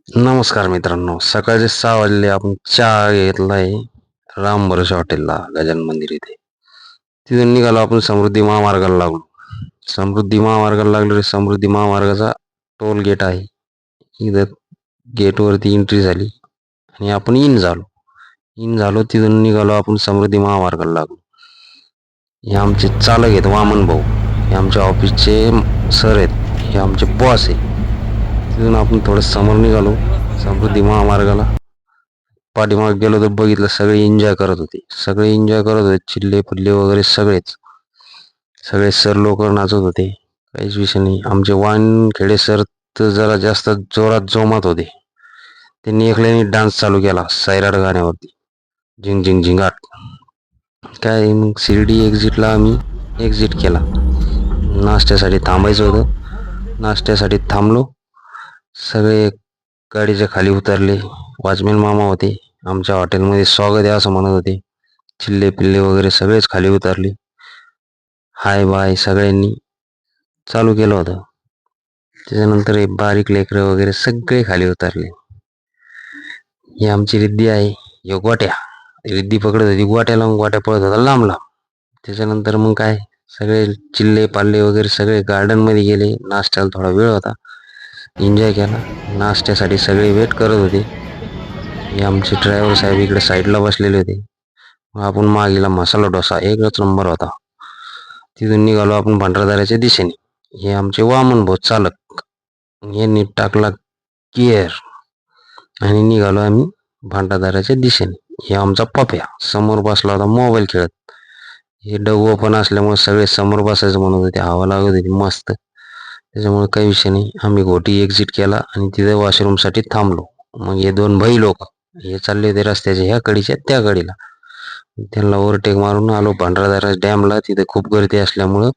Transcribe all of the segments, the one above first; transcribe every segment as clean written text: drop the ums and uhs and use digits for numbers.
नमस्कार मित्रांनो, सकाळचे 6 वाजले. आपण चहा घेतलाय राम भरोसे हॉटेलला, गजानन मंदिर इथे. तिथून निघालो आपण समृद्धी महामार्गाला लागलो. समृद्धी महामार्गाला लागलो रे. समृद्धी महामार्गाचा टोल गेट आहे. इथं गेटवरती एंट्री झाली आणि आपण इन झालो. तिथून निघालो आपण समृद्धी महामार्गाला लागलो. हे आमचे चालक आहेत, वामन भाऊ. हे आमच्या ऑफिसचे सर आहेत. हे आमचे बॉस आहे. तिथून आपण थोडं समोर निघालो समृद्धी महामार्गाला. पाठीमाग गेलो तर बघितलं सगळे एन्जॉय करत होते. चिल्ले पिल्ले वगैरे सगळे सर लोक नाचत होते. काहीच विषय नाही. आमचे वानखेडे सर तर जरा जास्त जोरात जोमात होते. त्यांनी एकल्याने डान्स चालू केला सैराट गाण्यावरती, झिंग झिंग झिंगाट. काय मग शिर्डी एक्झिटला आम्ही एक्झिट केला. नाश्त्यासाठी थांबायचं होतं. नाश्त्यासाठी थांबलो. सगळे गाडीच्या खाली उतरले. वॉचमॅन मामा होते. आमच्या हॉटेलमध्ये स्वागत आहे असं म्हणत होते. चिल्ले पिल्ले वगैरे सगळेच खाली उतरले. हाय बाय सगळ्यांनी चालू केलं होतं. त्याच्यानंतर हे बारीक लेकरं वगैरे सगळे खाली उतरले. ही आमची रिद्धी आहे. यो गोट्या रिद्धी पकडत होती गोट्याला, गोट्या पळत होता लांब लांब. त्याच्यानंतर मग काय, सगळे चिल्ले पाल्ले वगैरे सगळे गार्डन मध्ये गेले. नाश्त्याला थोडा वेळ होता, एन्जॉय केला. नाश्त्यासाठी सगळे वेट करत होते. हे आमचे ड्रायव्हर साहेब इकडे साईडला बसलेले होते. आपण मागेला मसाला डोसा एकच नंबर होता. तिथून निघालो आपण भंडारदऱ्याच्या दिशेने. हे आमचे वामन भाऊ चालक. यांनी टाकला गिअर आणि निघालो आम्ही भंडारदऱ्याच्या दिशेने. हे आमचा पप्या समोर बसला होता मोबाईल खेळत. हे डगू पण असल्यामुळे सगळे समोर बसायचं म्हणत होते. हवा लागत होती मस्त. त्याच्यामुळे काही विषय नाही. आम्ही घोटी एक्झिट केला आणि तिथे वॉशरूमसाठी थांबलो. मग हे दोन भाई लोक हे चालले होते रस्त्याच्या ह्या कडीच्या त्या कडीला. त्यांना ओव्हरटेक मारून आलो भंडारदरा डॅमला. तिथे खूप गर्दी असल्यामुळं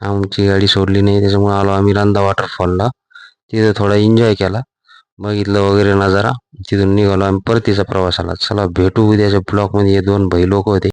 आमची गाडी सोडली नाही. त्याच्यामुळे आलो आम्ही रंधा वॉटरफॉलला. तिथे थोडा एन्जॉय केला, बघितलं वगैरे नजारा. तिथून निघालो आम्ही परतीच्या प्रवासाला. चला भेटू उद्याच्या ब्लॉगमध्ये. हे दोन भाई लोक होते.